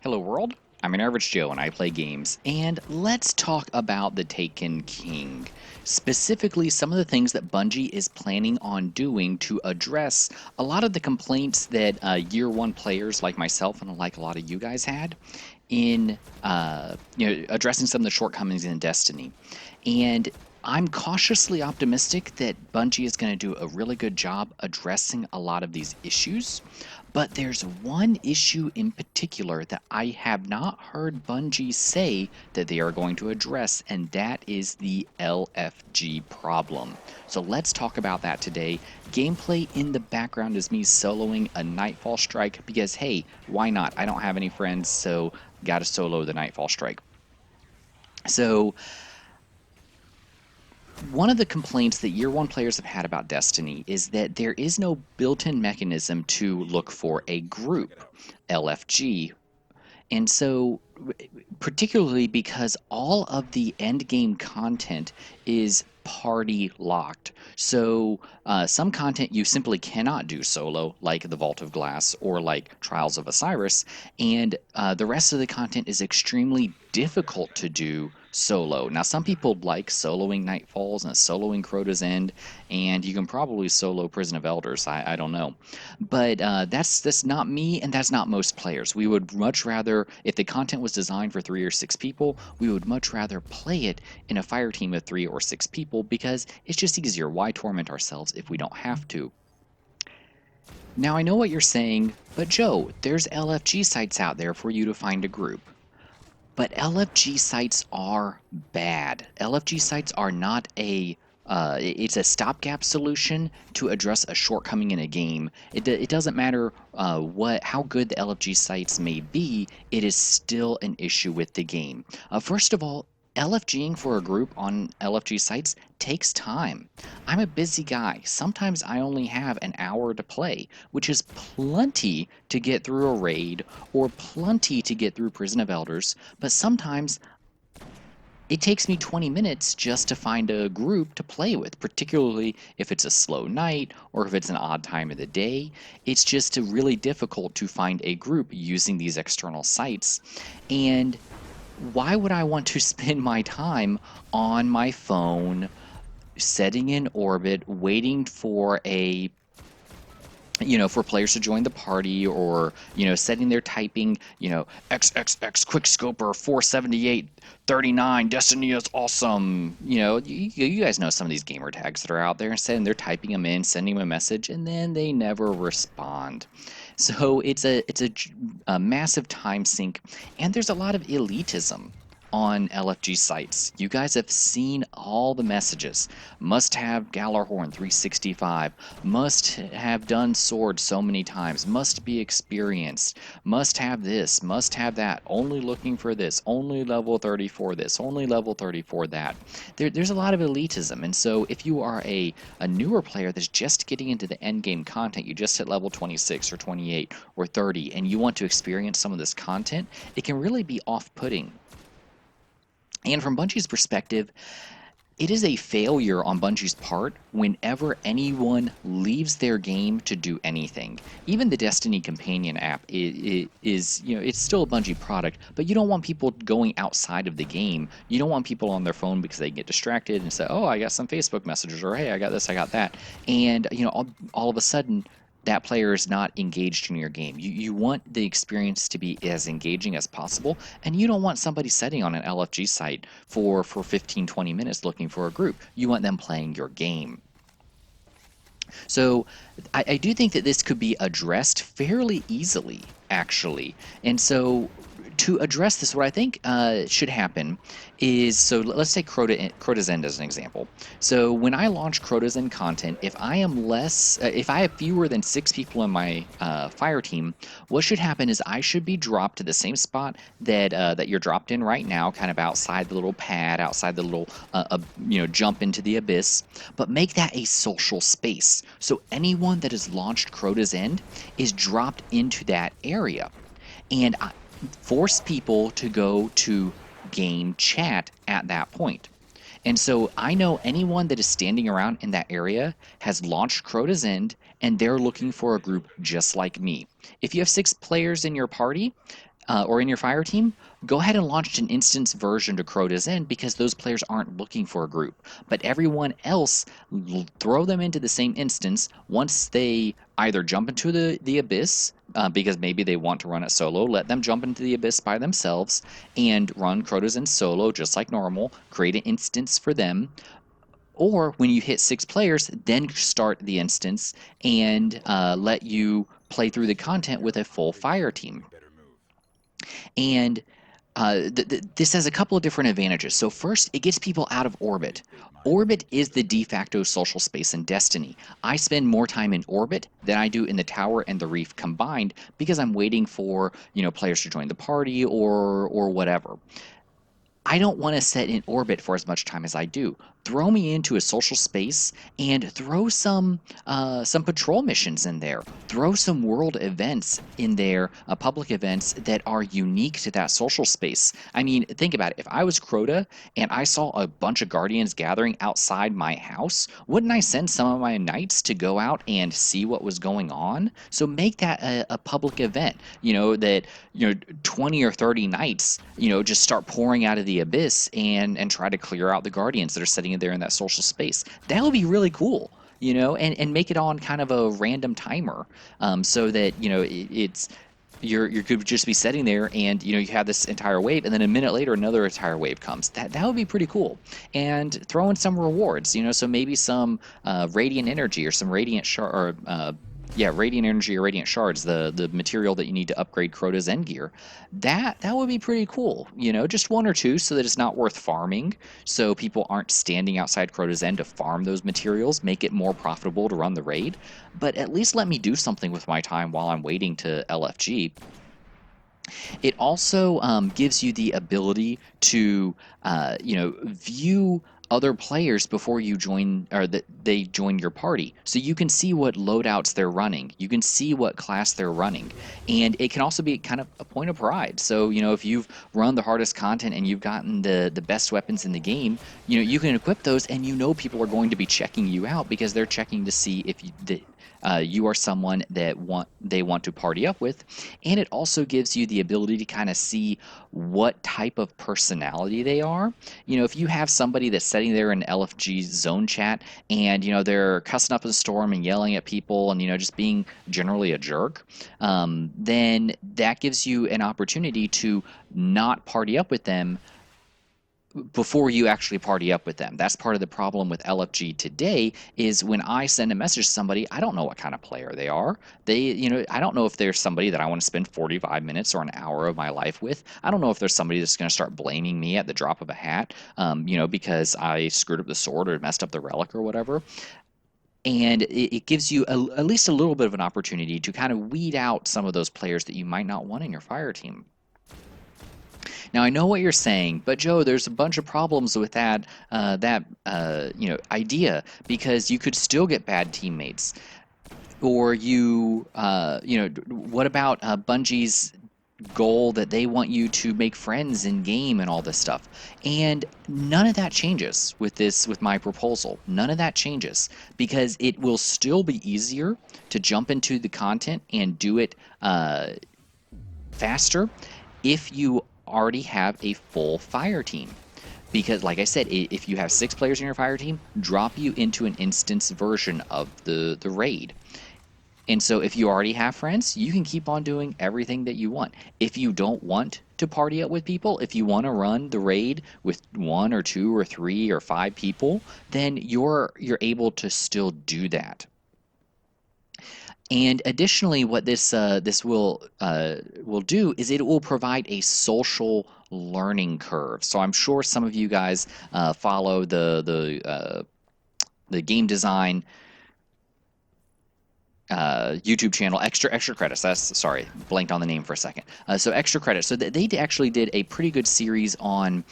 Hello world, I'm an average Joe and I play games, and let's talk about the Taken King. Specifically, some of the things that Bungie is planning on doing to address a lot of the complaints that year one players like myself and like a lot of you guys had in addressing some of the shortcomings in Destiny. And I'm cautiously optimistic that Bungie is going to do a really good job addressing a lot of these issues. But there's one issue in particular that I have not heard Bungie say that they are going to address, and that is the LFG problem. So let's talk about that today. Gameplay in the background is me soloing a Nightfall Strike because, hey, why not? I don't have any friends, so gotta solo the Nightfall Strike. So one of the complaints that year one players have had about Destiny is that there is no built-in mechanism to look for a group, LFG. And so, particularly because all of the end game content is party locked. So, some content you simply cannot do solo, like the Vault of Glass or like Trials of Osiris, and the rest of the content is extremely difficult to do solo. Now, some people like soloing Nightfalls and soloing Crota's End, and you can probably solo Prison of Elders. I don't know. But that's not me, and that's not most players. We would much rather, if the content was designed for 3 or 6 people, we would much rather play it in a fire team of 3 or 6 people because it's just easier. Why torment ourselves if we don't have to? Now, I know what you're saying, but Joe, there's LFG sites out there for you to find a group. But LFG sites are bad. LFG sites are not it's a stopgap solution to address a shortcoming in a game. It doesn't matter how good the LFG sites may be, it is still an issue with the game. First of all, LFGing for a group on LFG sites takes time. I'm a busy guy. Sometimes I only have an hour to play, which is plenty to get through a raid or plenty to get through Prison of Elders, but sometimes it takes me 20 minutes just to find a group to play with, particularly if it's a slow night or if it's an odd time of the day. It's just really difficult to find a group using these external sites. And why would I want to spend my time on my phone, setting in orbit, waiting for for players to join the party, or setting their typing, XXX quick scoper 478 39 Destiny is awesome. You guys know some of these gamer tags that are out there, and they're typing them in, sending them a message, and then they never respond. So it's a massive time sink, and there's a lot of elitism on LFG sites. You guys have seen all the messages. Must have Gallarhorn 365. Must have done sword so many times. Must be experienced. Must have this. Must have that. Only looking for this. Only level 34 this. Only level 34 that. There's a lot of elitism, and so if you are a newer player that's just getting into the end game content, you just hit level 26 or 28 or 30, and you want to experience some of this content, it can really be off-putting. And from Bungie's perspective, it is a failure on Bungie's part whenever anyone leaves their game to do anything. Even the Destiny companion app is it's still a Bungie product, but you don't want people going outside of the game. You don't want people on their phone because they get distracted and say, oh, I got some Facebook messages, or hey, I got this, I got that. And, all of a sudden, that player is not engaged in your game. You want the experience to be as engaging as possible, and you don't want somebody sitting on an LFG site for 15, 20 minutes looking for a group. You want them playing your game. So I do think that this could be addressed fairly easily, actually. And so to address this, what I think should happen is, so let's take Crota's End as an example. So when I launch Crota's End content, if I have fewer than 6 people in my fire team, what should happen is I should be dropped to the same spot that you're dropped in right now, kind of outside the little pad, outside the little jump into the abyss, but make that a social space. So anyone that has launched Crota's End is dropped into that area, and force people to go to game chat at that point. And so I know anyone that is standing around in that area has launched Crota's End, and they're looking for a group just like me. If you have 6 players in your party, or in your fire team, go ahead and launch an instance version to Crota's End because those players aren't looking for a group. But everyone else, throw them into the same instance once they either jump into the abyss, because maybe they want to run it solo, let them jump into the abyss by themselves and run Crota's End solo just like normal, create an instance for them. Or when you hit 6 players, then start the instance and let you play through the content with a full fire team. And this has a couple of different advantages. So first, it gets people out of orbit. Orbit is the de facto social space in Destiny. I spend more time in orbit than I do in the tower and the reef combined because I'm waiting for, players to join the party or whatever. I don't want to sit in orbit for as much time as I do. Throw me into a social space and throw some patrol missions in there. Throw some world events in there, public events that are unique to that social space. I mean, think about it. If I was Crota and I saw a bunch of Guardians gathering outside my house, wouldn't I send some of my knights to go out and see what was going on? So make that a public event. That 20 or 30 knights, just start pouring out of the abyss and try to clear out the Guardians that are sitting there in that social space. That would be really cool, and make it on kind of a random timer, so that it's you could just be sitting there and you have this entire wave, and then a minute later another entire wave comes. That would be pretty cool. And throw in some rewards, so maybe some radiant energy or some radiant shard, or radiant energy or radiant shards, the material that you need to upgrade Crota's End gear. That would be pretty cool. Just 1 or 2 so that it's not worth farming. So people aren't standing outside Crota's End to farm those materials. Make it more profitable to run the raid. But at least let me do something with my time while I'm waiting to LFG. It also gives you the ability to, view other players before you join, or that they join your party. So you can see what loadouts they're running. You can see what class they're running. And it can also be kind of a point of pride. So, if you've run the hardest content and you've gotten the best weapons in the game, you can equip those, and people are going to be checking you out because they're checking to see if you are someone that they want to party up with. And it also gives you the ability to kind of see what type of personality they are. If you have somebody that's sitting there in LFG zone chat and they're cussing up a storm and yelling at people and just being generally a jerk, then that gives you an opportunity to not party up with them before you actually party up with them. That's part of the problem with LFG today is when I send a message to somebody, I don't know what kind of player they are. I don't know if there's somebody that I want to spend 45 minutes or an hour of my life with. I don't know if there's somebody that's going to start blaming me at the drop of a hat, because I screwed up the sword or messed up the relic or whatever. And it gives you at least a little bit of an opportunity to kind of weed out some of those players that you might not want in your fire team. Now I know what you're saying, but Joe, there's a bunch of problems with that idea because you could still get bad teammates, or what about Bungie's goal that they want you to make friends in game and all this stuff? And none of that changes with my proposal. None of that changes because it will still be easier to jump into the content and do it faster if you already have a full fire team. Because, like I said, if you have 6 players in your fire team, drop you into an instance version of the raid. And so if you already have friends, you can keep on doing everything that you want. If you don't want to party up with people, if you want to run the raid with 1 or 2 or 3 or 5 people, then you're able to still do that. And additionally, what this will do is it will provide a social learning curve. So I'm sure some of you guys follow the game design YouTube channel, extra credits. Sorry, blanked on the name for a second. So extra credits. So they actually did a pretty good series on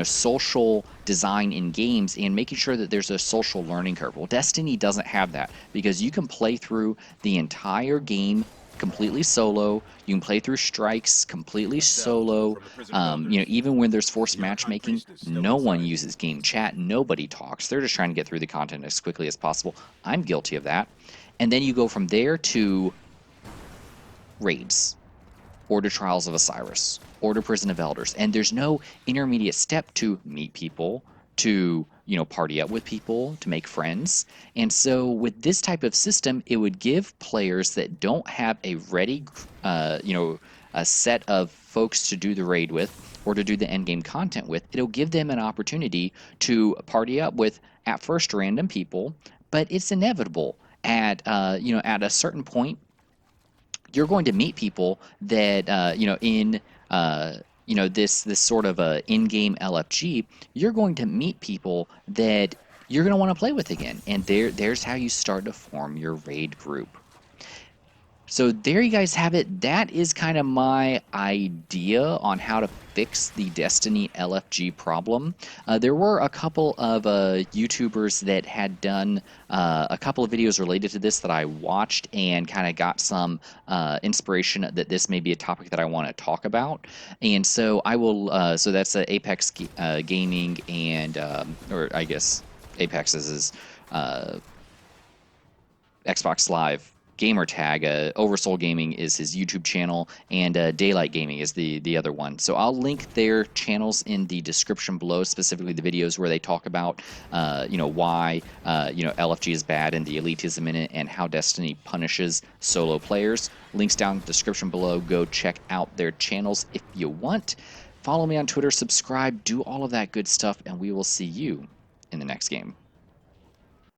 social design in games and making sure that there's a social learning curve. Well, Destiny doesn't have that because you can play through the entire game completely solo. You can play through strikes completely solo. Even when there's forced matchmaking, no one uses game chat. Nobody talks. They're just trying to get through the content as quickly as possible. I'm guilty of that. And then you go from there to raids. or to Trials of Osiris, or to Prison of Elders. And there's no intermediate step to meet people, to party up with people, to make friends. And so with this type of system, it would give players that don't have a ready a set of folks to do the raid with or to do the end game content with, it'll give them an opportunity to party up with at first random people, but it's inevitable at a certain point you're going to meet people that in this sort of a in-game LFG, you're going to meet people that you're going to want to play with again, and there's how you start to form your raid group. So there you guys have it. That is kind of my idea on how to fix the Destiny LFG problem. There were a couple of YouTubers that had done a couple of videos related to this that I watched and kind of got some inspiration that this may be a topic that I want to talk about. And so I will, so that's Apex Gaming and, or I guess Apex is his Xbox Live gamer tag. Oversoul Gaming is his YouTube channel, and Daylight Gaming is the other one. So I'll link their channels in the description below, specifically the videos where they talk about why LFG is bad and the elitism in it, and how Destiny punishes solo players. Links down in the description below. Go check out their channels if you want. Follow me on Twitter, subscribe, do all of that good stuff, and we will see you in the next game.